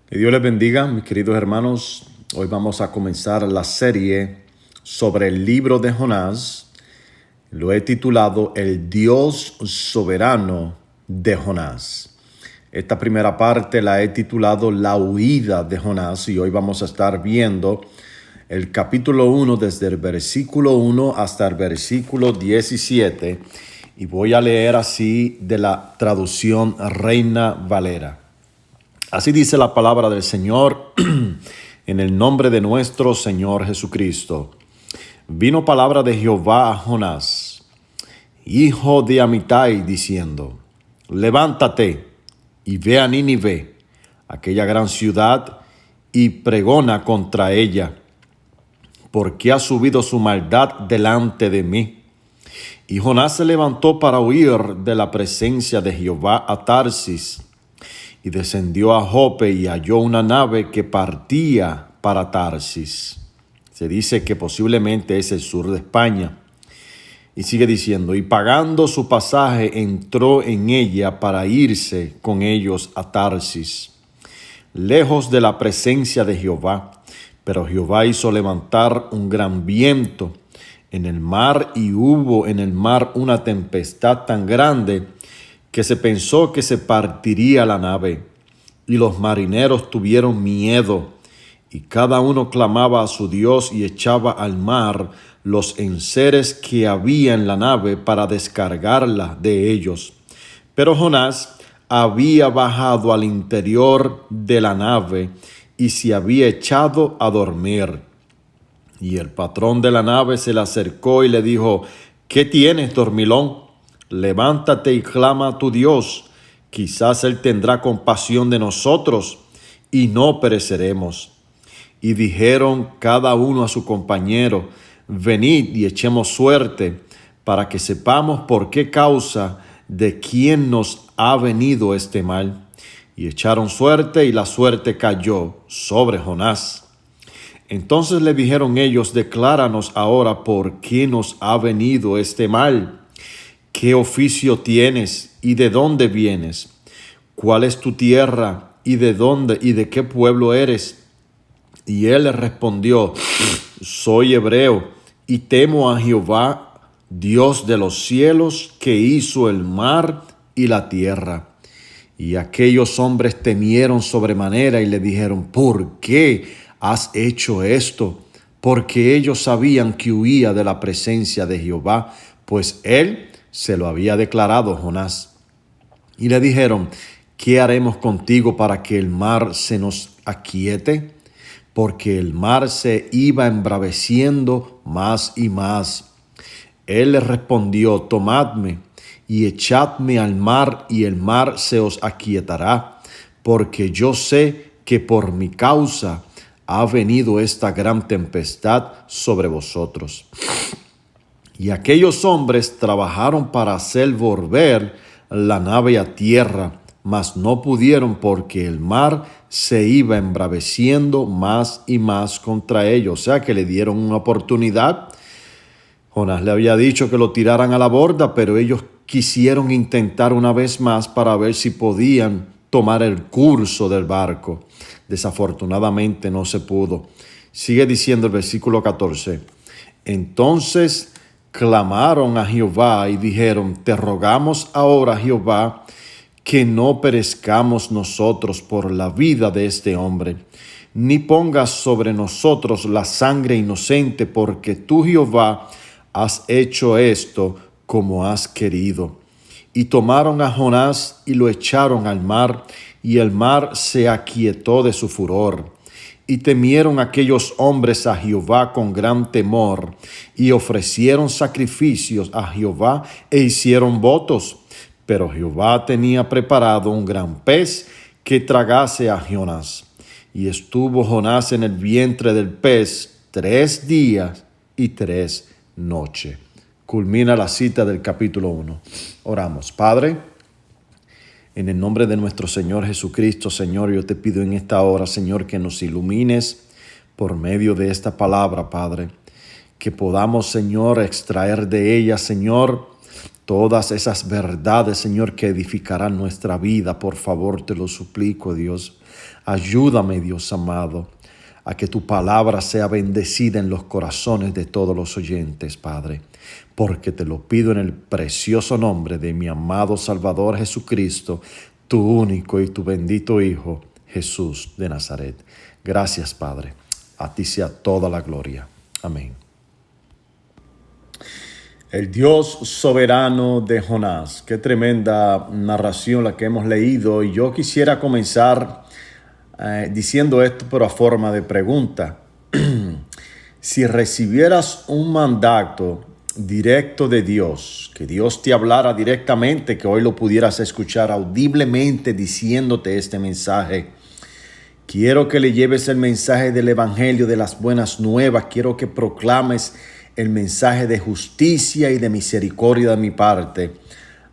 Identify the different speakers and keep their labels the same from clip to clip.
Speaker 1: Que Dios les bendiga, mis queridos hermanos. Hoy vamos a comenzar la serie sobre el libro de Jonás. Lo he titulado El Dios Soberano de Jonás. Esta primera parte la he titulado La huida de Jonás y hoy vamos a estar viendo el capítulo 1 desde el versículo 1 hasta el versículo 17 y voy a leer así de la traducción Reina Valera. Así dice la palabra del Señor en el nombre de nuestro Señor Jesucristo. Vino palabra de Jehová a Jonás, hijo de Amitai, diciendo: levántate y ve a Nínive, aquella gran ciudad, y pregona contra ella, porque ha subido su maldad delante de mí. Y Jonás se levantó para huir de la presencia de Jehová a Tarsis, y descendió a Jope y halló una nave que partía para Tarsis. Se dice que posiblemente es el sur de España. Y sigue diciendo, y pagando su pasaje entró en ella para irse con ellos a Tarsis, lejos de la presencia de Jehová. Pero Jehová hizo levantar un gran viento en el mar, y hubo en el mar una tempestad tan grande que se pensó que se partiría la nave, y los marineros tuvieron miedo, y cada uno clamaba a su Dios y echaba al mar los enseres que había en la nave para descargarla de ellos. Pero Jonás había bajado al interior de la nave y se había echado a dormir. Y el patrón de la nave se le acercó y le dijo: ¿qué tienes, dormilón? Levántate y clama a tu Dios. Quizás Él tendrá compasión de nosotros y no pereceremos. Y dijeron cada uno a su compañero: venid y echemos suerte, para que sepamos por qué causa de quién nos ha venido este mal. Y echaron suerte, y la suerte cayó sobre Jonás. Entonces le dijeron ellos: decláranos ahora por qué nos ha venido este mal. ¿Qué oficio tienes y de dónde vienes? ¿Cuál es tu tierra y de dónde y de qué pueblo eres? Y él le respondió: soy hebreo y temo a Jehová, Dios de los cielos, que hizo el mar y la tierra. Y aquellos hombres temieron sobremanera y le dijeron: ¿por qué has hecho esto? Porque ellos sabían que huía de la presencia de Jehová, pues él se lo había declarado Jonás. Y le dijeron: ¿qué haremos contigo para que el mar se nos aquiete? Porque el mar se iba embraveciendo más y más. Él les respondió: tomadme y echadme al mar, y el mar se os aquietará, porque yo sé que por mi causa ha venido esta gran tempestad sobre vosotros. Y aquellos hombres trabajaron para hacer volver la nave a tierra, mas no pudieron, porque el mar se iba embraveciendo más y más contra ellos. O sea que le dieron una oportunidad. Jonás le había dicho que lo tiraran a la borda, pero ellos quisieron intentar una vez más para ver si podían tomar el curso del barco. Desafortunadamente no se pudo. Sigue diciendo el versículo 14. Entonces clamaron a Jehová y dijeron: te rogamos ahora, Jehová, que no perezcamos nosotros por la vida de este hombre, ni pongas sobre nosotros la sangre inocente, porque tú, Jehová, has hecho esto como has querido. Y tomaron a Jonás y lo echaron al mar, y el mar se aquietó de su furor. Y temieron aquellos hombres a Jehová con gran temor, y ofrecieron sacrificios a Jehová e hicieron votos. Pero Jehová tenía preparado un gran pez que tragase a Jonás. Y estuvo Jonás en el vientre del pez 3 días y 3 noches. Culmina la cita del capítulo 1. Oramos. Padre, en el nombre de nuestro Señor Jesucristo, Señor, yo te pido en esta hora, Señor, que nos ilumines por medio de esta palabra, Padre. Que podamos, Señor, extraer de ella, Señor, todas esas verdades, Señor, que edificarán nuestra vida. Por favor, te lo suplico, Dios. Ayúdame, Dios amado, a que tu palabra sea bendecida en los corazones de todos los oyentes, Padre, porque te lo pido en el precioso nombre de mi amado Salvador Jesucristo, tu único y tu bendito Hijo, Jesús de Nazaret. Gracias, Padre. A ti sea toda la gloria. Amén. El Dios soberano de Jonás. Qué tremenda narración la que hemos leído. Y yo quisiera comenzar diciendo esto, pero a forma de pregunta. Si recibieras un mandato directo de Dios, que Dios te hablara directamente, que hoy lo pudieras escuchar audiblemente diciéndote este mensaje: quiero que le lleves el mensaje del evangelio, de las buenas nuevas. Quiero que proclames el mensaje de justicia y de misericordia de mi parte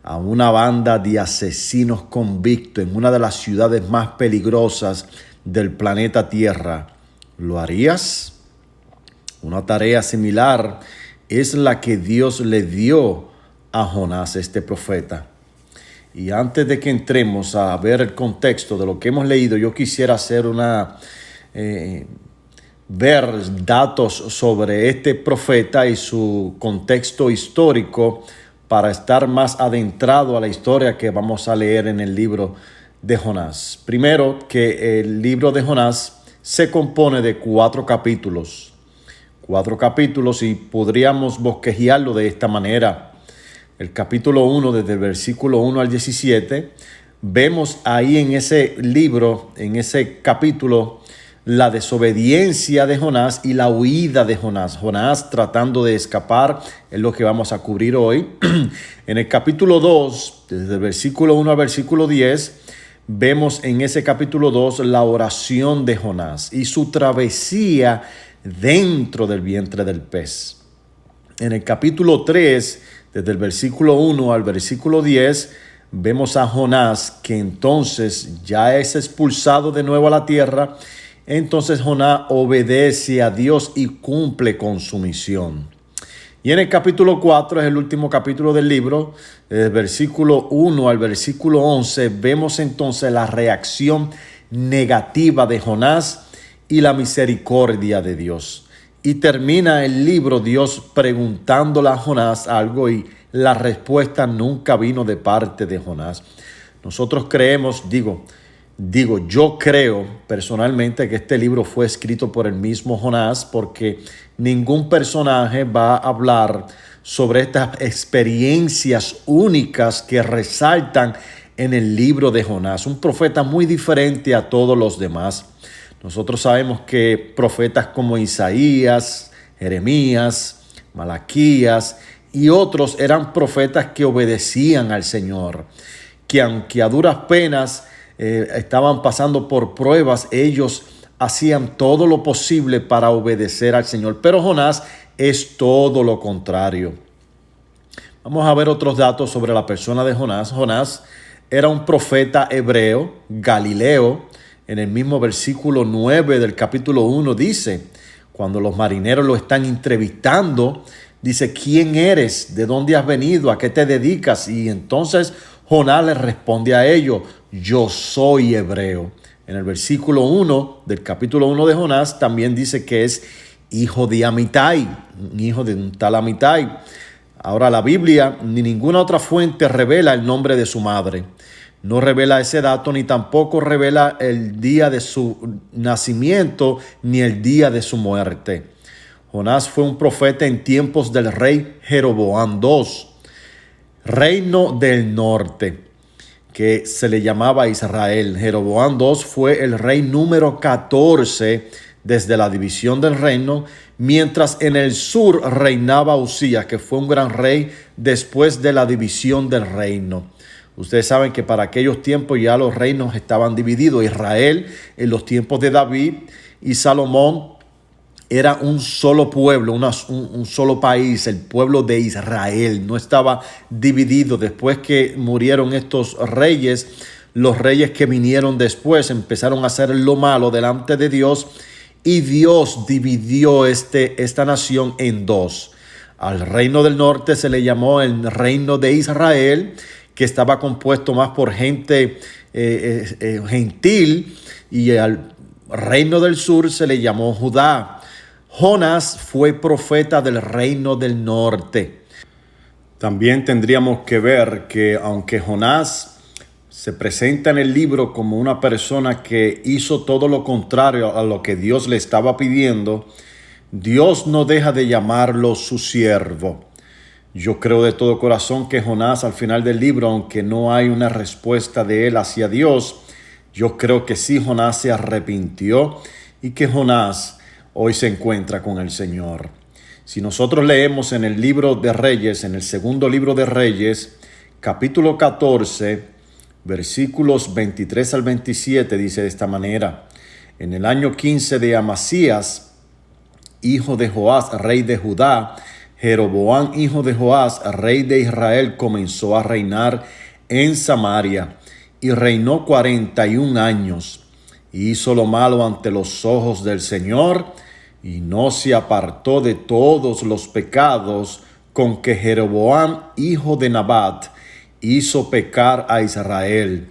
Speaker 1: a una banda de asesinos convictos en una de las ciudades más peligrosas del planeta Tierra. ¿Lo harías? Una tarea similar es la que Dios le dio a Jonás, este profeta. Y antes de que entremos a ver el contexto de lo que hemos leído, yo quisiera hacer ver datos sobre este profeta y su contexto histórico para estar más adentrado a la historia que vamos a leer en el libro de Jonás. Primero, que el libro de Jonás se compone de 4 capítulos. 4 capítulos, y podríamos bosquejarlo de esta manera. El capítulo 1, desde el versículo 1 al 17, vemos ahí en ese libro, en ese capítulo, la desobediencia de Jonás y la huida de Jonás. Jonás tratando de escapar, es lo que vamos a cubrir hoy. En el capítulo 2, desde el versículo 1 al versículo 10, vemos en ese capítulo 2 la oración de Jonás y su travesía dentro del vientre del pez. En el capítulo 3, desde el versículo 1 al versículo 10, vemos a Jonás que entonces ya es expulsado de nuevo a la tierra. Entonces Jonás obedece a Dios y cumple con su misión. Y en el capítulo 4, es el último capítulo del libro, desde el versículo 1 al versículo 11, vemos entonces la reacción negativa de Jonás y la misericordia de Dios. Y termina el libro Dios preguntándole a Jonás algo, y la respuesta nunca vino de parte de Jonás. Nosotros creemos, yo creo personalmente que este libro fue escrito por el mismo Jonás, porque ningún personaje va a hablar sobre estas experiencias únicas que resaltan en el libro de Jonás. Un profeta muy diferente a todos los demás. Nosotros sabemos que profetas como Isaías, Jeremías, Malaquías y otros eran profetas que obedecían al Señor, que aunque a duras penas estaban pasando por pruebas, ellos hacían todo lo posible para obedecer al Señor. Pero Jonás es todo lo contrario. Vamos a ver otros datos sobre la persona de Jonás. Jonás era un profeta hebreo, galileo. En el mismo versículo 9 del capítulo 1 dice, cuando los marineros lo están entrevistando, dice: ¿quién eres? ¿De dónde has venido? ¿A qué te dedicas? Y entonces Jonás le responde a ellos: yo soy hebreo. En el versículo 1 del capítulo 1 de Jonás también dice que es hijo de Amitai, un hijo de un tal Amitai. Ahora, la Biblia ni ninguna otra fuente revela el nombre de su madre. No revela ese dato, ni tampoco revela el día de su nacimiento ni el día de su muerte. Jonás fue un profeta en tiempos del rey Jeroboam II, reino del norte, que se le llamaba Israel. Jeroboam II fue el rey número 14 desde la división del reino, mientras en el sur reinaba Usías, que fue un gran rey después de la división del reino. Ustedes saben que para aquellos tiempos ya los reinos estaban divididos. Israel en los tiempos de David y Salomón era un solo pueblo, un solo país, el pueblo de Israel. No estaba dividido. Después que murieron estos reyes, los reyes que vinieron después empezaron a hacer lo malo delante de Dios, y Dios dividió esta nación en dos. Al reino del norte se le llamó el reino de Israel, que estaba compuesto más por gente gentil, y al reino del sur se le llamó Judá. Jonás fue profeta del reino del norte. También tendríamos que ver que aunque Jonás se presenta en el libro como una persona que hizo todo lo contrario a lo que Dios le estaba pidiendo, Dios no deja de llamarlo su siervo. Yo creo de todo corazón que Jonás, al final del libro, aunque no hay una respuesta de él hacia Dios, yo creo que sí Jonás se arrepintió y que Jonás hoy se encuentra con el Señor. Si nosotros leemos en el libro de Reyes, en el segundo libro de Reyes, capítulo 14, versículos 23 al 27, dice de esta manera: en el año 15 de Amasías, hijo de Joás, rey de Judá, Jeroboam, hijo de Joás, rey de Israel, comenzó a reinar en Samaria y reinó 41 años. Y hizo lo malo ante los ojos del Señor y no se apartó de todos los pecados con que Jeroboam, hijo de Nabat, hizo pecar a Israel.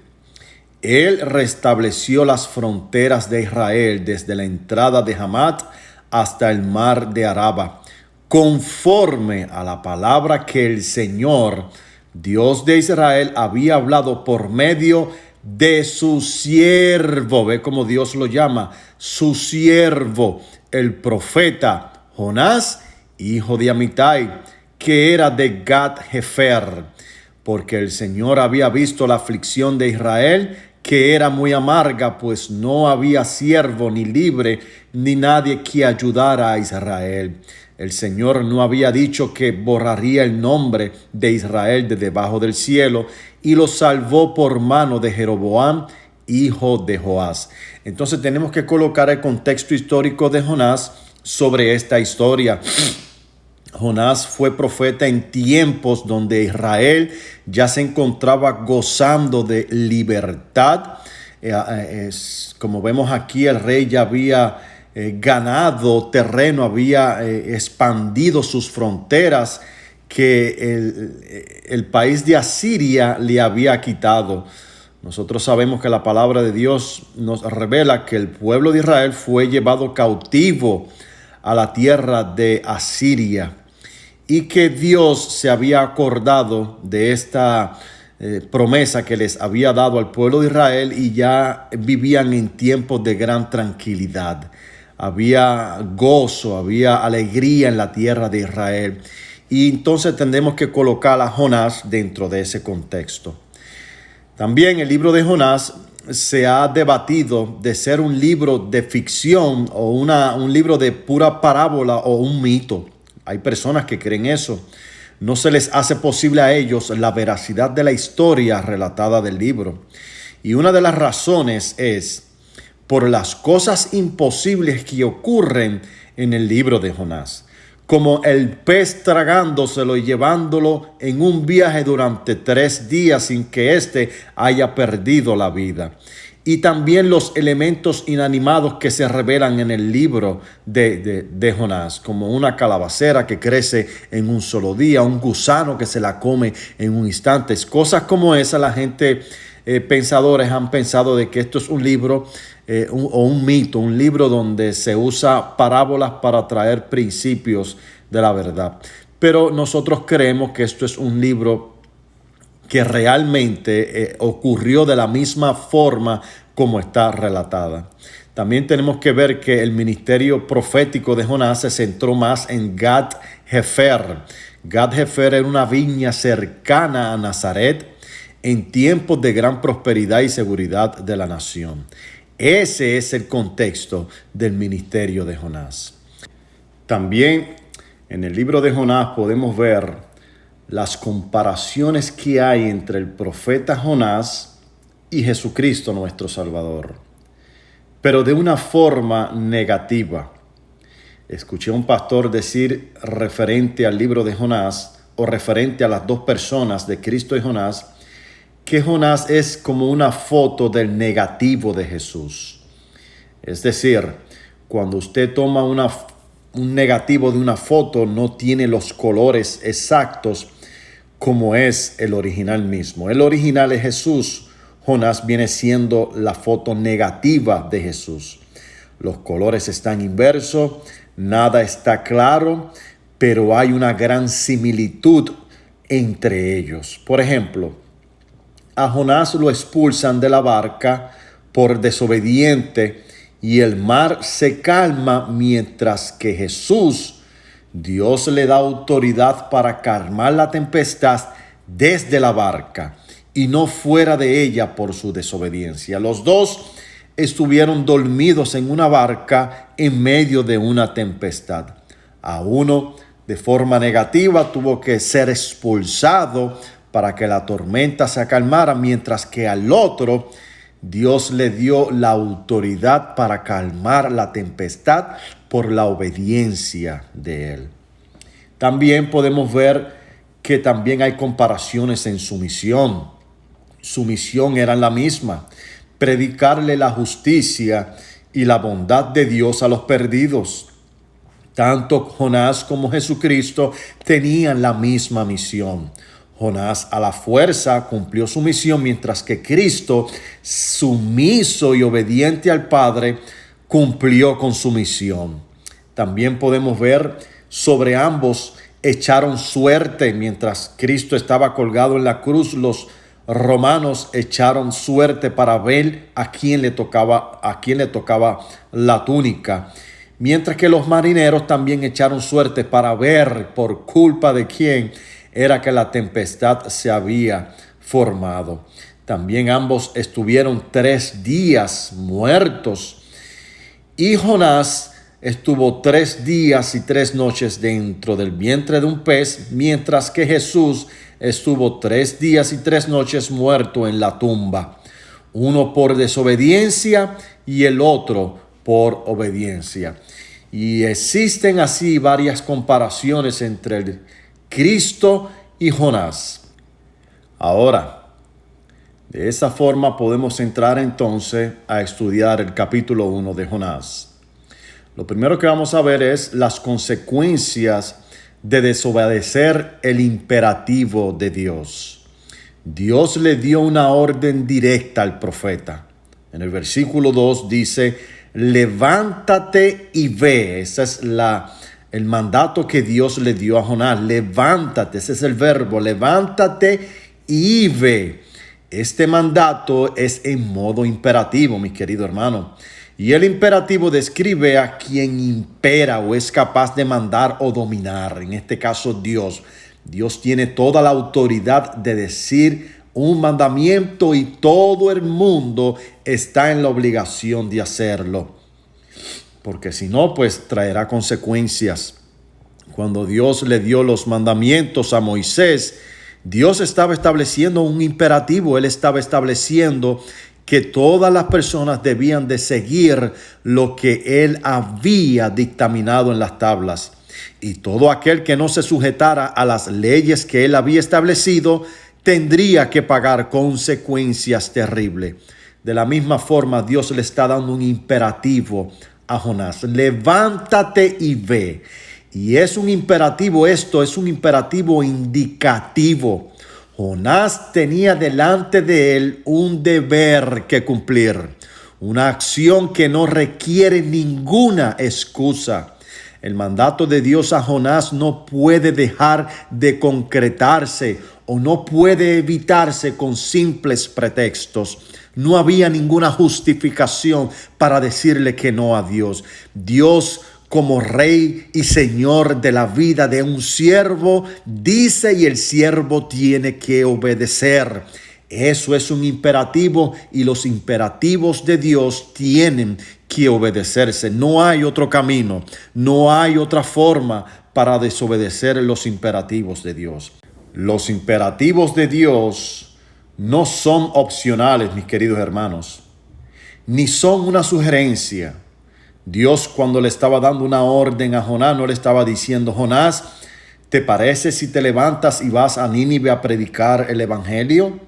Speaker 1: Él restableció las fronteras de Israel desde la entrada de Hamat hasta el mar de Araba, conforme a la palabra que el Señor, Dios de Israel, había hablado por medio de su siervo. Ve cómo Dios lo llama, su siervo, el profeta Jonás, hijo de Amitai, que era de Gat-Hefer, porque el Señor había visto la aflicción de Israel, que era muy amarga, pues no había siervo ni libre, ni nadie que ayudara a Israel. El Señor no había dicho que borraría el nombre de Israel de debajo del cielo, y lo salvó por mano de Jeroboam, hijo de Joás. Entonces tenemos que colocar el contexto histórico de Jonás sobre esta historia. Jonás fue profeta en tiempos donde Israel ya se encontraba gozando de libertad. Como vemos aquí, el rey ya había ganado terreno, había expandido sus fronteras que el país de Asiria le había quitado. Nosotros sabemos que la palabra de Dios nos revela que el pueblo de Israel fue llevado cautivo a la tierra de Asiria y que Dios se había acordado de esta promesa que les había dado al pueblo de Israel y ya vivían en tiempos de gran tranquilidad. Había gozo, había alegría en la tierra de Israel. Y entonces tendremos que colocar a Jonás dentro de ese contexto. También el libro de Jonás se ha debatido de ser un libro de ficción o un libro de pura parábola o un mito. Hay personas que creen eso. No se les hace posible a ellos la veracidad de la historia relatada del libro. Y una de las razones es por las cosas imposibles que ocurren en el libro de Jonás, como el pez tragándoselo y llevándolo en un viaje durante 3 días sin que éste haya perdido la vida. Y también los elementos inanimados que se revelan en el libro de Jonás, como una calabacera que crece en un solo día, un gusano que se la come en un instante. Cosas como esa, la gente, pensadores han pensado de que esto es un libro o un mito, un libro donde se usa parábolas para traer principios de la verdad. Pero nosotros creemos que esto es un libro que realmente ocurrió de la misma forma como está relatada. También tenemos que ver que el ministerio profético de Jonás se centró más en Gat-Hefer. Gat-Hefer era una viña cercana a Nazaret en tiempos de gran prosperidad y seguridad de la nación. Ese es el contexto del ministerio de Jonás. También en el libro de Jonás podemos ver las comparaciones que hay entre el profeta Jonás y Jesucristo nuestro Salvador, pero de una forma negativa. Escuché a un pastor decir referente al libro de Jonás o referente a las dos personas de Cristo y Jonás, que Jonás es como una foto del negativo de Jesús. Es decir, cuando usted toma un negativo de una foto no tiene los colores exactos como es el original mismo. El original es Jesús. Jonás viene siendo la foto negativa de Jesús. Los colores están inversos, nada está claro, pero hay una gran similitud entre ellos. Por ejemplo, a Jonás lo expulsan de la barca por desobediente y el mar se calma, mientras que Jesús, Dios le da autoridad para calmar la tempestad desde la barca y no fuera de ella por su desobediencia. Los dos estuvieron dormidos en una barca en medio de una tempestad. A uno, de forma negativa, tuvo que ser expulsado para que la tormenta se calmara, mientras que al otro, Dios le dio la autoridad para calmar la tempestad por la obediencia de él. También podemos ver que también hay comparaciones en su misión. Su misión era la misma: predicarle la justicia y la bondad de Dios a los perdidos. Tanto Jonás como Jesucristo tenían la misma misión. Jonás a la fuerza cumplió su misión, mientras que Cristo, sumiso y obediente al Padre, cumplió con su misión. También podemos ver sobre ambos echaron suerte. Mientras Cristo estaba colgado en la cruz, los romanos echaron suerte para ver a quién le tocaba la túnica. Mientras que los marineros también echaron suerte para ver por culpa de quién era que la tempestad se había formado. También ambos estuvieron 3 días muertos. Y Jonás estuvo 3 días y 3 noches dentro del vientre de un pez, mientras que Jesús estuvo 3 días y 3 noches muerto en la tumba. Uno por desobediencia y el otro por obediencia. Y existen así varias comparaciones entre el Cristo y Jonás. Ahora, de esa forma podemos entrar entonces a estudiar el capítulo 1 de Jonás. Lo primero que vamos a ver es las consecuencias de desobedecer el imperativo de Dios. Dios le dio una orden directa al profeta. En el versículo 2 dice: levántate y ve. Ese es el mandato que Dios le dio a Jonás. Levántate, ese es el verbo, levántate y ve. Este mandato es en modo imperativo, mi querido hermano. Y el imperativo describe a quien impera o es capaz de mandar o dominar. En este caso, Dios. Dios tiene toda la autoridad de decir un mandamiento y todo el mundo está en la obligación de hacerlo. Porque si no, pues traerá consecuencias. Cuando Dios le dio los mandamientos a Moisés, Dios estaba estableciendo un imperativo. Él estaba estableciendo que todas las personas debían de seguir lo que él había dictaminado en las tablas. Y todo aquel que no se sujetara a las leyes que él había establecido tendría que pagar consecuencias terribles. De la misma forma, Dios le está dando un imperativo a Jonás: levántate y ve. Y es un imperativo, esto es un imperativo indicativo. Jonás tenía delante de él un deber que cumplir, una acción que no requiere ninguna excusa. El mandato de Dios a Jonás no puede dejar de concretarse o no puede evitarse con simples pretextos. No había ninguna justificación para decirle que no a Dios. Dios, como rey y señor de la vida de un siervo, dice y el siervo tiene que obedecer. Eso es un imperativo y los imperativos de Dios tienen que obedecerse. No hay otro camino, no hay otra forma para desobedecer los imperativos de Dios. Los imperativos de Dios no son opcionales, mis queridos hermanos, ni son una sugerencia. Dios, cuando le estaba dando una orden a Jonás, no le estaba diciendo: Jonás, ¿te parece si te levantas y vas a Nínive a predicar el evangelio?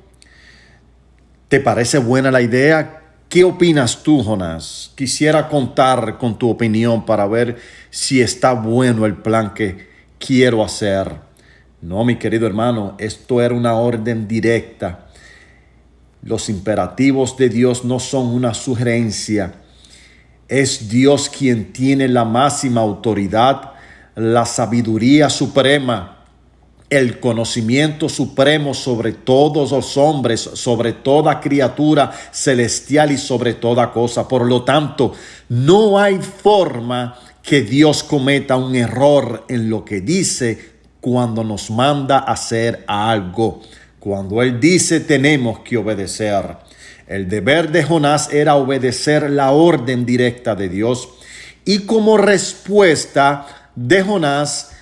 Speaker 1: ¿Te parece buena la idea ¿Qué opinas tú, Jonás? Quisiera contar con tu opinión para ver si está bueno el plan que quiero hacer. No, mi querido hermano, esto era una orden directa. Los imperativos de Dios no son una sugerencia. Es Dios quien tiene la máxima autoridad, la sabiduría suprema, el conocimiento supremo sobre todos los hombres, sobre toda criatura celestial y sobre toda cosa. Por lo tanto, no hay forma que Dios cometa un error en lo que dice cuando nos manda hacer algo. Cuando Él dice, tenemos que obedecer. El deber de Jonás era obedecer la orden directa de Dios. Y como respuesta de Jonás,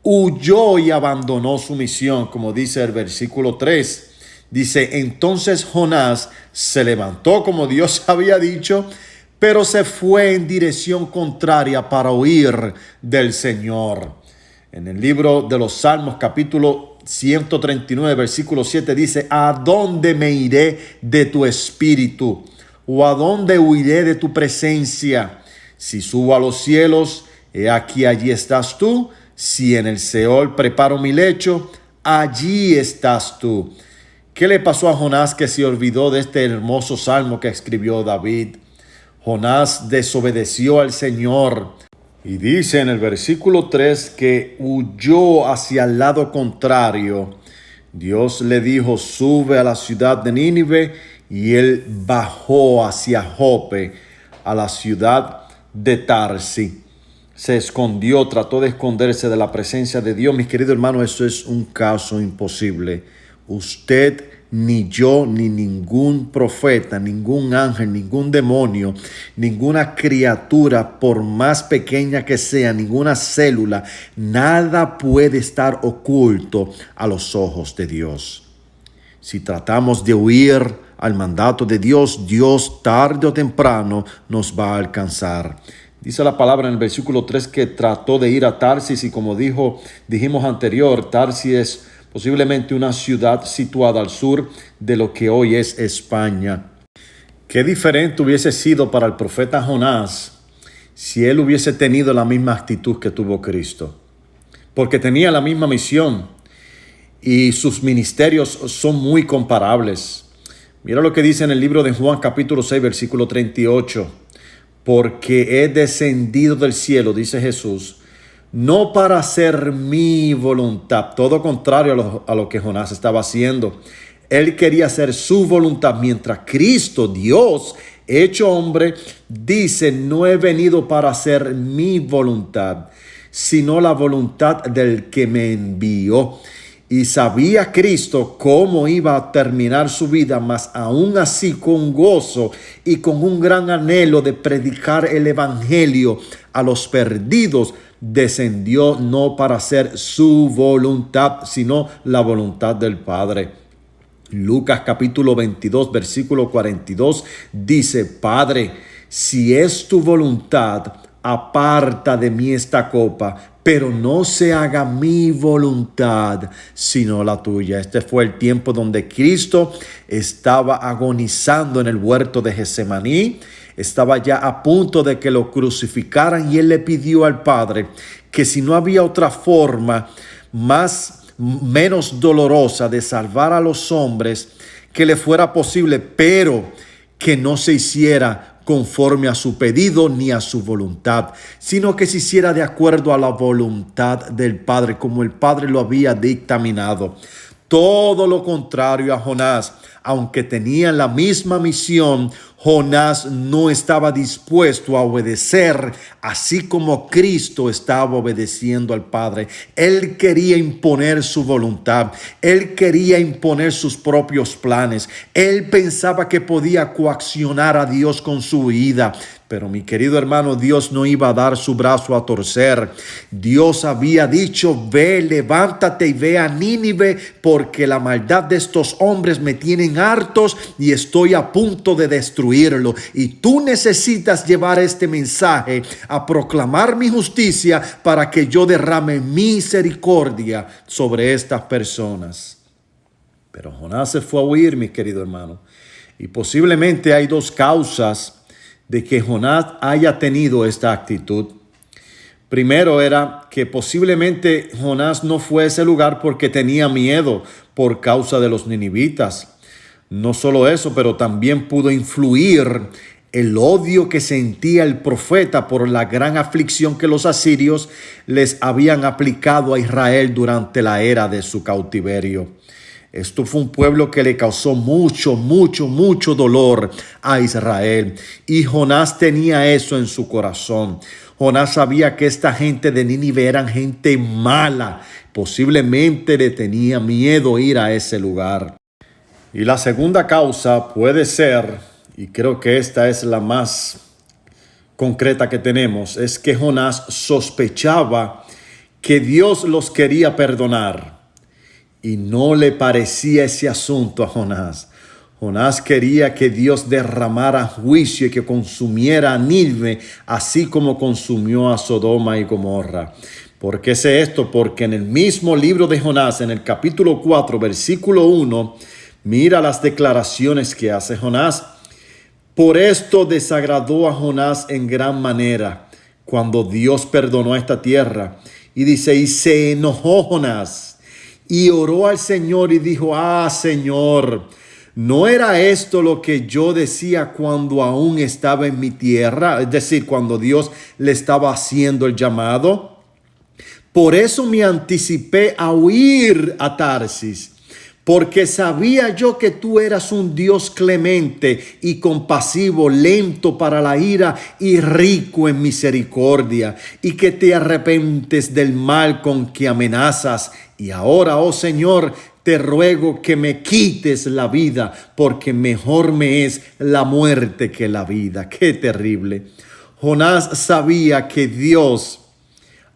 Speaker 1: huyó y abandonó su misión, como dice el versículo 3. Dice, entonces Jonás se levantó como Dios había dicho, pero se fue en dirección contraria para huir del Señor. En el libro de los Salmos, capítulo 139, versículo 7, dice, ¿a dónde me iré de tu espíritu? ¿O a dónde huiré de tu presencia? Si subo a los cielos, he aquí allí estás tú. Si en el Seol preparo mi lecho, allí estás tú. ¿Qué le pasó a Jonás que se olvidó de este hermoso salmo que escribió David? Jonás desobedeció al Señor. Y dice en el versículo 3 que huyó hacia el lado contrario. Dios le dijo, sube a la ciudad de Nínive, y él bajó hacia Jope, a la ciudad de Tarsi. Se escondió, trató de esconderse de la presencia de Dios. Mis queridos hermanos, eso es un caso imposible. Usted, ni yo, ni ningún profeta, ningún ángel, ningún demonio, ninguna criatura, por más pequeña que sea, ninguna célula, nada puede estar oculto a los ojos de Dios. Si tratamos de huir al mandato de Dios, Dios tarde o temprano nos va a alcanzar. Dice la palabra en el versículo 3 que trató de ir a Tarsis y como dijimos anterior, Tarsis es posiblemente una ciudad situada al sur de lo que hoy es España. Qué diferente hubiese sido para el profeta Jonás si él hubiese tenido la misma actitud que tuvo Cristo, porque tenía la misma misión y sus ministerios son muy comparables. Mira lo que dice en el libro de Juan capítulo 6 versículo 38. Porque he descendido del cielo, dice Jesús, no para hacer mi voluntad, todo contrario a lo que Jonás estaba haciendo. Él quería hacer su voluntad, mientras Cristo, Dios, hecho hombre, dice, no he venido para hacer mi voluntad, sino la voluntad del que me envió. Y sabía Cristo cómo iba a terminar su vida, mas aún así con gozo y con un gran anhelo de predicar el evangelio a los perdidos, descendió no para hacer su voluntad, sino la voluntad del Padre. Lucas capítulo 22, versículo 42 dice, Padre, si es tu voluntad, aparta de mí esta copa, pero no se haga mi voluntad, sino la tuya. Este fue el tiempo donde Cristo estaba agonizando en el huerto de Getsemaní. Estaba ya a punto de que lo crucificaran y él le pidió al Padre que si no había otra forma menos dolorosa de salvar a los hombres, que le fuera posible, pero que no se hiciera conforme a su pedido ni a su voluntad, sino que se hiciera de acuerdo a la voluntad del Padre, como el Padre lo había dictaminado. Todo lo contrario a Jonás, aunque tenían la misma misión, Jonás no estaba dispuesto a obedecer, así como Cristo estaba obedeciendo al Padre. Él quería imponer su voluntad. Él quería imponer sus propios planes. Él pensaba que podía coaccionar a Dios con su huida. Pero mi querido hermano, Dios no iba a dar su brazo a torcer. Dios había dicho, ve, levántate y ve a Nínive, porque la maldad de estos hombres me tienen hartos y estoy a punto de destruirlo. Y tú necesitas llevar este mensaje a proclamar mi justicia para que yo derrame misericordia sobre estas personas. Pero Jonás se fue a huir, mi querido hermano. Y posiblemente hay dos causas de que Jonás haya tenido esta actitud. Primero era que posiblemente Jonás no fue a ese lugar porque tenía miedo por causa de los ninivitas. No solo eso, pero también pudo influir el odio que sentía el profeta por la gran aflicción que los asirios les habían aplicado a Israel durante la era de su cautiverio. Esto fue un pueblo que le causó mucho dolor a Israel. Y Jonás tenía eso en su corazón. Jonás sabía que esta gente de Nínive eran gente mala. Posiblemente le tenía miedo ir a ese lugar. Y la segunda causa puede ser, y creo que esta es la más concreta que tenemos, es que Jonás sospechaba que Dios los quería perdonar. Y no le parecía ese asunto a Jonás. Jonás quería que Dios derramara juicio y que consumiera a Nínive, así como consumió a Sodoma y Gomorra. ¿Por qué sé esto? Porque en el mismo libro de Jonás, en el capítulo 4, versículo 1, mira las declaraciones que hace Jonás. Por esto desagradó a Jonás en gran manera cuando Dios perdonó a esta tierra. Y dice, y se enojó Jonás y oró al Señor y dijo, Señor, ¿no era esto lo que yo decía cuando aún estaba en mi tierra? Es decir, cuando Dios le estaba haciendo el llamado. Por eso me anticipé a huir a Tarsis, porque sabía yo que tú eras un Dios clemente y compasivo, lento para la ira y rico en misericordia, y que te arrepentes del mal con que amenazas. Y ahora, oh Señor, te ruego que me quites la vida, porque mejor me es la muerte que la vida. ¡Qué terrible! Jonás sabía que Dios,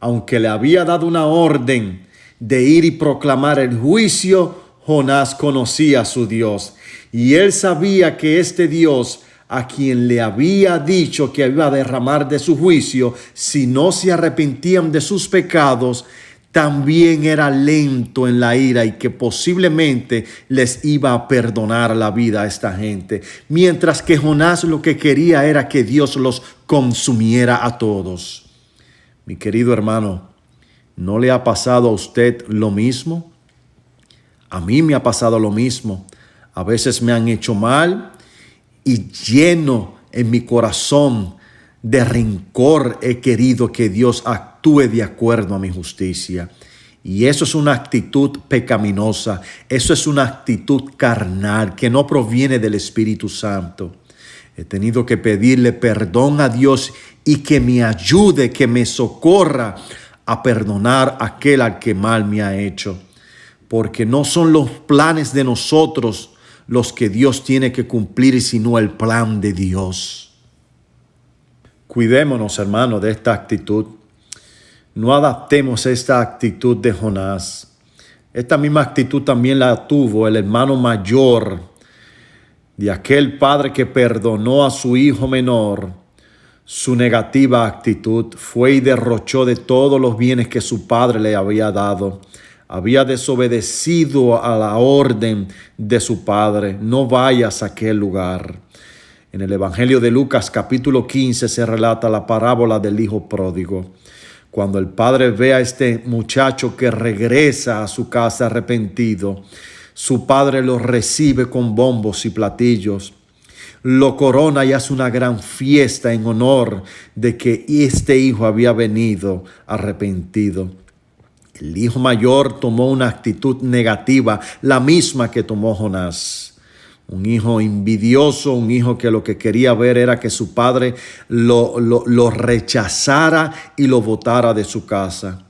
Speaker 1: aunque le había dado una orden de ir y proclamar el juicio, Jonás conocía a su Dios. Y él sabía que este Dios, a quien le había dicho que iba a derramar de su juicio, si no se arrepentían de sus pecados, también era lento en la ira y que posiblemente les iba a perdonar la vida a esta gente. Mientras que Jonás lo que quería era que Dios los consumiera a todos. Mi querido hermano, ¿no le ha pasado a usted lo mismo? A mí me ha pasado lo mismo. A veces me han hecho mal y lleno en mi corazón de rencor he querido que Dios actúe de acuerdo a mi justicia. Y eso es una actitud pecaminosa. Eso es una actitud carnal que no proviene del Espíritu Santo. He tenido que pedirle perdón a Dios y que me ayude, que me socorra a perdonar a aquel al que mal me ha hecho. Porque no son los planes de nosotros los que Dios tiene que cumplir, sino el plan de Dios. Cuidémonos, hermano, de esta actitud. No adaptemos esta actitud de Jonás. Esta misma actitud también la tuvo el hermano mayor de aquel padre que perdonó a su hijo menor. Su negativa actitud fue y derrochó de todos los bienes que su padre le había dado. Había desobedecido a la orden de su padre. No vayas a aquel lugar. En el Evangelio de Lucas capítulo 15 se relata la parábola del hijo pródigo. Cuando el padre ve a este muchacho que regresa a su casa arrepentido, su padre lo recibe con bombos y platillos. Lo corona y hace una gran fiesta en honor de que este hijo había venido arrepentido. El hijo mayor tomó una actitud negativa, la misma que tomó Jonás. Un hijo envidioso, un hijo que lo que quería ver era que su padre lo rechazara y lo botara de su casa.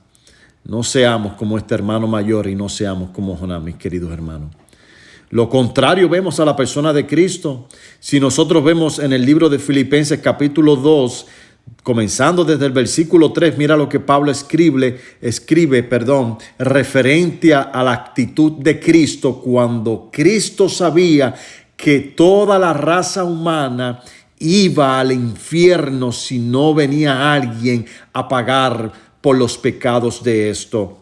Speaker 1: No seamos como este hermano mayor y no seamos como Jonás, mis queridos hermanos. Lo contrario vemos a la persona de Cristo. Si nosotros vemos en el libro de Filipenses capítulo 2, comenzando desde el versículo 3, mira lo que Pablo escribe referente a la actitud de Cristo cuando Cristo sabía que toda la raza humana iba al infierno si no venía alguien a pagar por los pecados de esto.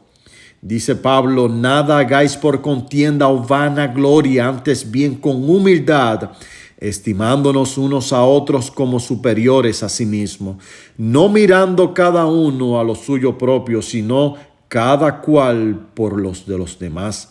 Speaker 1: Dice Pablo, nada hagáis por contienda o vanagloria, antes bien con humildad, estimándonos unos a otros como superiores a sí mismo, no mirando cada uno a lo suyo propio, sino cada cual por los de los demás.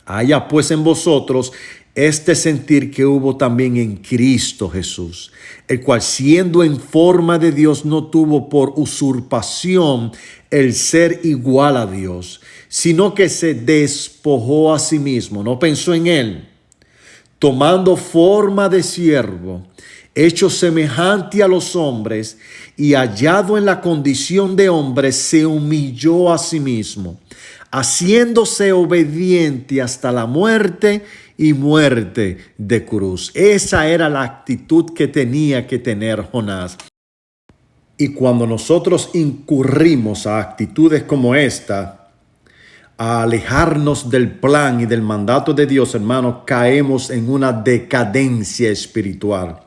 Speaker 1: Haya pues en vosotros este sentir que hubo también en Cristo Jesús, el cual siendo en forma de Dios no tuvo por usurpación el ser igual a Dios, sino que se despojó a sí mismo, no pensó en él, tomando forma de siervo, hecho semejante a los hombres, y hallado en la condición de hombre, se humilló a sí mismo, haciéndose obediente hasta la muerte y muerte de cruz. Esa era la actitud que tenía que tener Jonás. Y cuando nosotros incurrimos a actitudes como esta, a alejarnos del plan y del mandato de Dios, hermanos, caemos en una decadencia espiritual.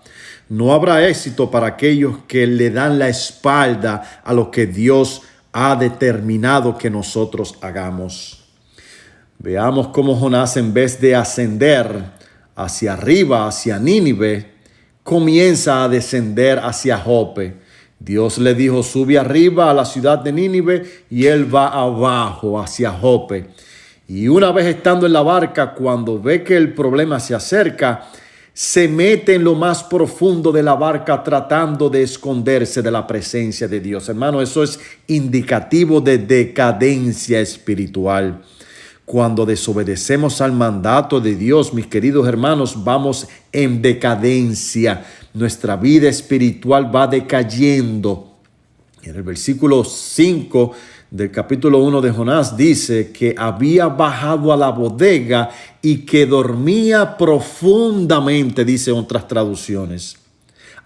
Speaker 1: No habrá éxito para aquellos que le dan la espalda a lo que Dios ha determinado que nosotros hagamos. Veamos cómo Jonás, en vez de ascender hacia arriba, hacia Nínive, comienza a descender hacia Jope. Dios le dijo, sube arriba a la ciudad de Nínive, y él va abajo hacia Jope. Y una vez estando en la barca, cuando ve que el problema se acerca, se mete en lo más profundo de la barca tratando de esconderse de la presencia de Dios. Hermano, eso es indicativo de decadencia espiritual. Cuando desobedecemos al mandato de Dios, mis queridos hermanos, vamos en decadencia. Nuestra vida espiritual va decayendo. En el versículo 5 del capítulo 1 de Jonás dice que había bajado a la bodega y que dormía profundamente, dice otras traducciones,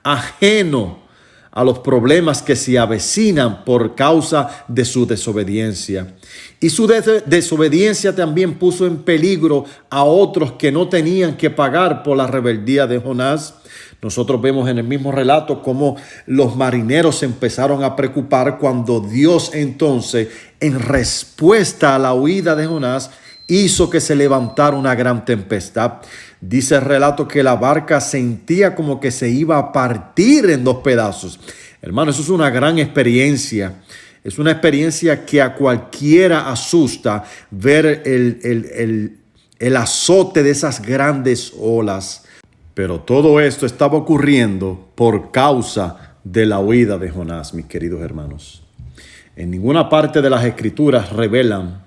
Speaker 1: ajeno a los problemas que se avecinan por causa de su desobediencia. Y su desobediencia también puso en peligro a otros que no tenían que pagar por la rebeldía de Jonás. Nosotros vemos en el mismo relato cómo los marineros se empezaron a preocupar cuando Dios entonces, en respuesta a la huida de Jonás, hizo que se levantara una gran tempestad. Dice el relato que la barca sentía como que se iba a partir en dos pedazos. Hermano, eso es una gran experiencia. Es una experiencia que a cualquiera asusta ver el azote de esas grandes olas. Pero todo esto estaba ocurriendo por causa de la huida de Jonás, mis queridos hermanos. En ninguna parte de las Escrituras revelan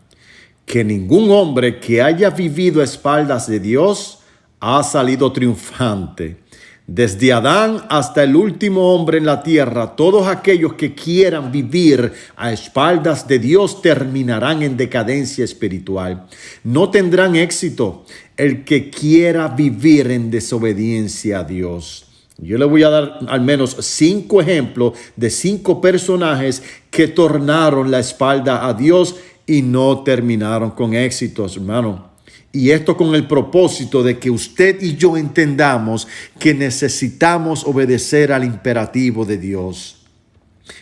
Speaker 1: que ningún hombre que haya vivido a espaldas de Dios ha salido triunfante. Desde Adán hasta el último hombre en la tierra, todos aquellos que quieran vivir a espaldas de Dios terminarán en decadencia espiritual. No tendrán éxito el que quiera vivir en desobediencia a Dios. Yo le voy a dar al menos 5 ejemplos de 5 personajes que tornaron la espalda a Dios y no terminaron con éxitos, hermano. Y esto con el propósito de que usted y yo entendamos que necesitamos obedecer al imperativo de Dios.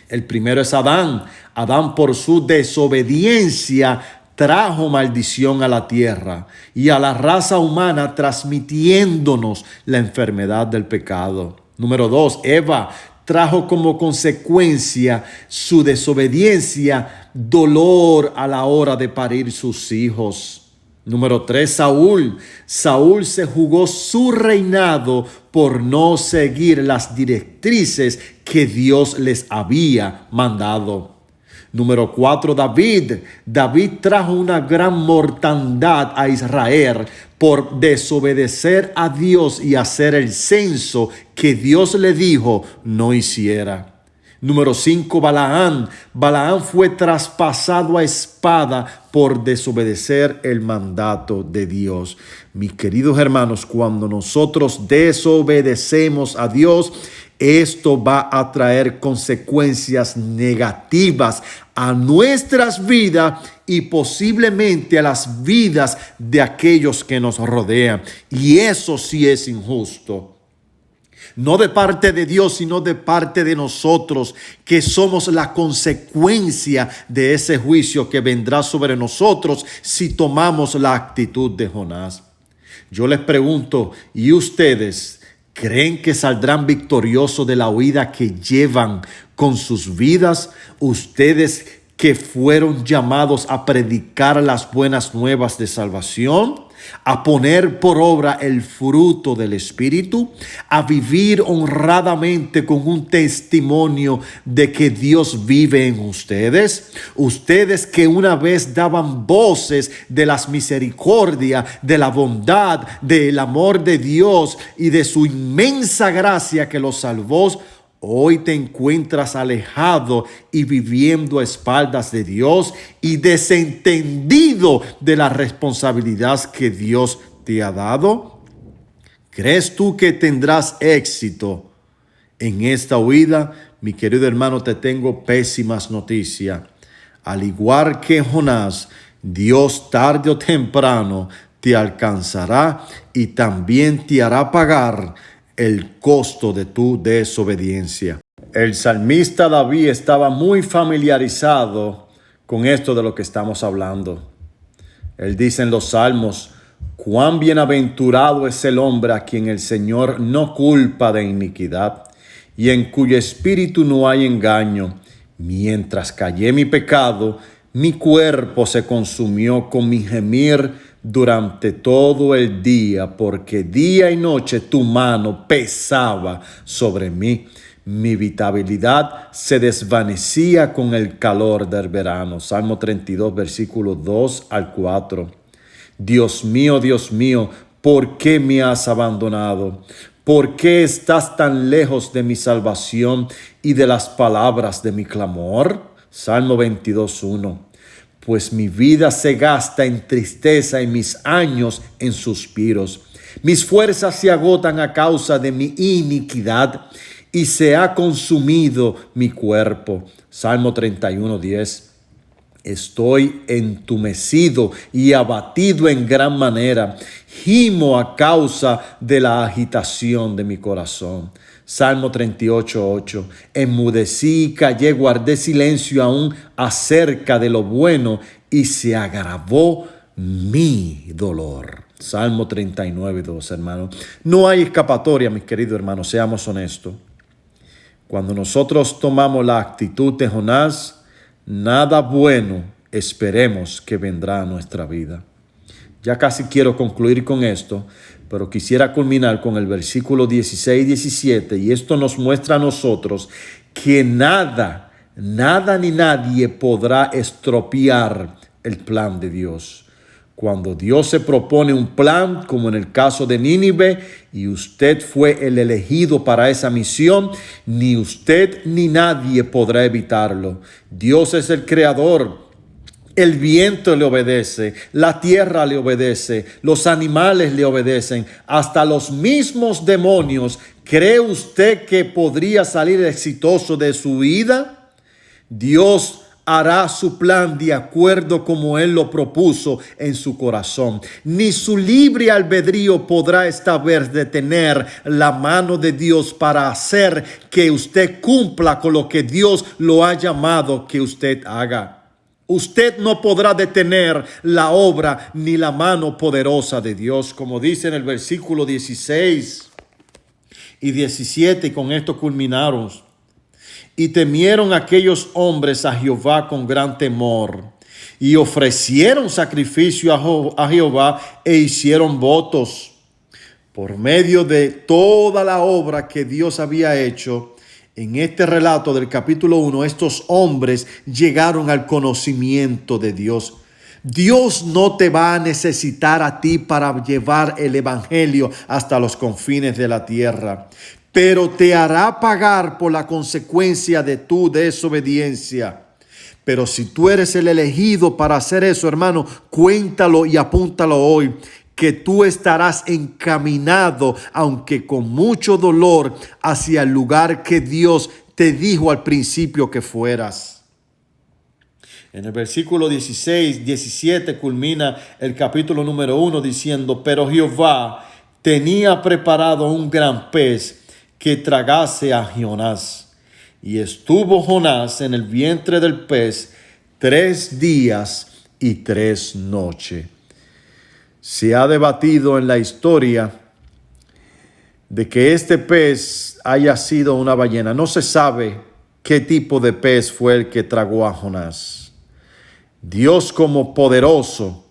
Speaker 1: El primero es Adán. Adán, por su desobediencia, trajo maldición a la tierra y a la raza humana, transmitiéndonos la enfermedad del pecado. Número 2, Eva trajo como consecuencia su desobediencia dolor a la hora de parir sus hijos. Número 3, Saúl. Saúl se jugó su reinado por no seguir las directrices que Dios les había mandado. Número 4, David. David trajo una gran mortandad a Israel por desobedecer a Dios y hacer el censo que Dios le dijo no hiciera. Número 5, Balaán. Balaán fue traspasado a espada por desobedecer el mandato de Dios. Mis queridos hermanos, cuando nosotros desobedecemos a Dios, esto va a traer consecuencias negativas a nuestras vidas y posiblemente a las vidas de aquellos que nos rodean. Y eso sí es injusto. No de parte de Dios, sino de parte de nosotros, que somos la consecuencia de ese juicio que vendrá sobre nosotros si tomamos la actitud de Jonás. Yo les pregunto, ¿y ustedes ¿Creen que saldrán victoriosos de la huida que llevan con sus vidas? Ustedes que fueron llamados a predicar las buenas nuevas de salvación, a poner por obra el fruto del Espíritu, a vivir honradamente con un testimonio de que Dios vive en ustedes. Ustedes que una vez daban voces de las misericordias, de la bondad, del amor de Dios y de su inmensa gracia que los salvó, hoy te encuentras alejado y viviendo a espaldas de Dios y desentendido de la responsabilidad que Dios te ha dado. ¿Crees tú que tendrás éxito en esta huida? Mi querido hermano, te tengo pésimas noticias. Al igual que Jonás, Dios tarde o temprano te alcanzará y también te hará pagar el costo de tu desobediencia. El salmista David estaba muy familiarizado con esto de lo que estamos hablando. Él dice en los Salmos: cuán bienaventurado es el hombre a quien el Señor no culpa de iniquidad y en cuyo espíritu no hay engaño. Mientras callé mi pecado, mi cuerpo se consumió con mi gemir durante todo el día, porque día y noche tu mano pesaba sobre mí. Mi vitalidad se desvanecía con el calor del verano. Salmo 32, versículos 2 al 4. Dios mío, ¿por qué me has abandonado? ¿Por qué estás tan lejos de mi salvación y de las palabras de mi clamor? Salmo 22, 1. Pues mi vida se gasta en tristeza y mis años en suspiros. Mis fuerzas se agotan a causa de mi iniquidad y se ha consumido mi cuerpo. Salmo 31, 10. Estoy entumecido y abatido en gran manera. Gimo a causa de la agitación de mi corazón. Salmo 38, 8. Enmudecí y callé, guardé silencio aún acerca de lo bueno y se agravó mi dolor. Salmo 39, 2, hermano. No hay escapatoria, mis queridos hermanos, seamos honestos. Cuando nosotros tomamos la actitud de Jonás, nada bueno esperemos que vendrá a nuestra vida. Ya casi quiero concluir con esto, pero quisiera culminar con el versículo 16 y 17, y esto nos muestra a nosotros que nada ni nadie podrá estropear el plan de Dios. Cuando Dios se propone un plan, como en el caso de Nínive, y usted fue el elegido para esa misión, ni usted ni nadie podrá evitarlo. Dios es el creador. El viento le obedece, la tierra le obedece, los animales le obedecen, hasta los mismos demonios. ¿Cree usted que podría salir exitoso de su vida? Dios hará su plan de acuerdo como Él lo propuso en su corazón. Ni su libre albedrío podrá esta vez detener la mano de Dios para hacer que usted cumpla con lo que Dios lo ha llamado que usted haga. Usted no podrá detener la obra ni la mano poderosa de Dios, como dice en el versículo 16 y 17, y con esto culminamos. Y temieron aquellos hombres a Jehová con gran temor, y ofrecieron sacrificio a Jehová e hicieron votos. Por medio de toda la obra que Dios había hecho, en este relato del capítulo 1, estos hombres llegaron al conocimiento de Dios. Dios no te va a necesitar a ti para llevar el evangelio hasta los confines de la tierra, pero te hará pagar por la consecuencia de tu desobediencia. Pero si tú eres el elegido para hacer eso, hermano, cuéntalo y apúntalo hoy, que tú estarás encaminado, aunque con mucho dolor, hacia el lugar que Dios te dijo al principio que fueras. En el versículo 16, 17 culmina el capítulo número 1 diciendo: pero Jehová tenía preparado un gran pez que tragase a Jonás. Y estuvo Jonás en el vientre del pez 3 días y 3 noches. Se ha debatido en la historia de que este pez haya sido una ballena. No se sabe qué tipo de pez fue el que tragó a Jonás. Dios, como poderoso,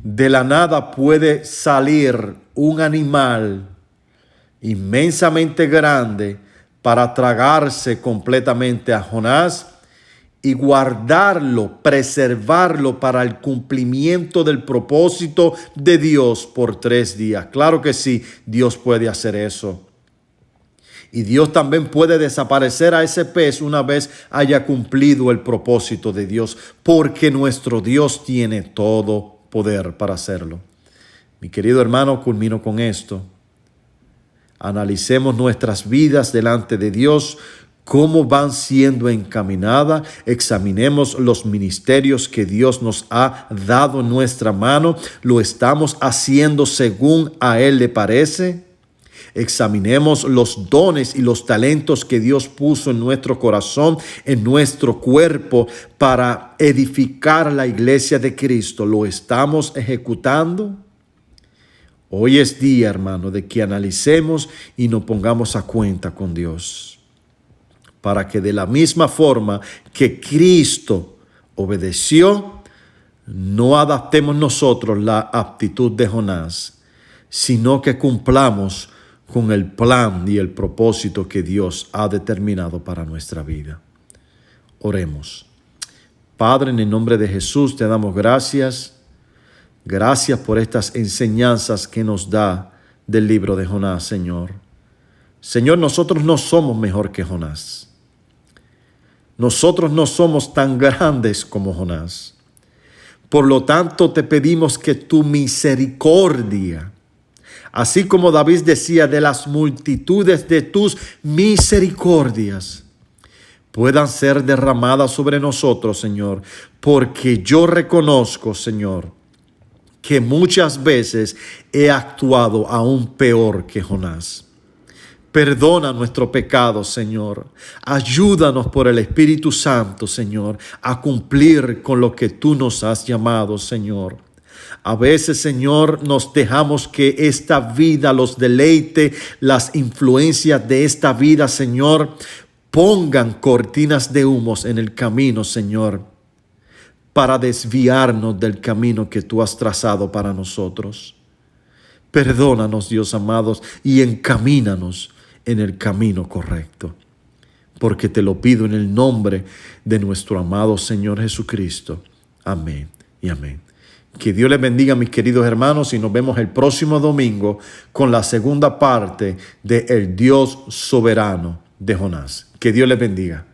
Speaker 1: de la nada puede salir un animal inmensamente grande para tragarse completamente a Jonás y guardarlo, preservarlo para el cumplimiento del propósito de Dios por 3 días. Claro que sí, Dios puede hacer eso. Y Dios también puede desaparecer a ese pez una vez haya cumplido el propósito de Dios, porque nuestro Dios tiene todo poder para hacerlo. Mi querido hermano, culmino con esto. Analicemos nuestras vidas delante de Dios, cómo van siendo encaminadas. Examinemos los ministerios que Dios nos ha dado en nuestra mano. ¿Lo estamos haciendo según a Él le parece? Examinemos los dones y los talentos que Dios puso en nuestro corazón, en nuestro cuerpo, para edificar la iglesia de Cristo. ¿Lo estamos ejecutando? Hoy es día, hermano, de que analicemos y nos pongamos a cuenta con Dios, para que de la misma forma que Cristo obedeció, no adaptemos nosotros la actitud de Jonás, sino que cumplamos con el plan y el propósito que Dios ha determinado para nuestra vida. Oremos. Padre, en el nombre de Jesús te damos gracias. Gracias por estas enseñanzas que nos da del libro de Jonás, Señor. Señor, nosotros no somos mejor que Jonás. Nosotros no somos tan grandes como Jonás. Por lo tanto, te pedimos que tu misericordia, así como David decía, de las multitudes de tus misericordias, puedan ser derramadas sobre nosotros, Señor, porque yo reconozco, Señor, que muchas veces he actuado aún peor que Jonás. Perdona nuestro pecado, Señor. Ayúdanos por el Espíritu Santo, Señor, a cumplir con lo que tú nos has llamado, Señor. A veces, Señor, nos dejamos que esta vida, los deleites, las influencias de esta vida, Señor, pongan cortinas de humos en el camino, Señor, para desviarnos del camino que tú has trazado para nosotros. Perdónanos, Dios amados, y encamínanos en el camino correcto, porque te lo pido en el nombre de nuestro amado Señor Jesucristo. Amén y amén. Que Dios les bendiga, mis queridos hermanos, y nos vemos el próximo domingo con la segunda parte de El Dios Soberano de Jonás. Que Dios les bendiga.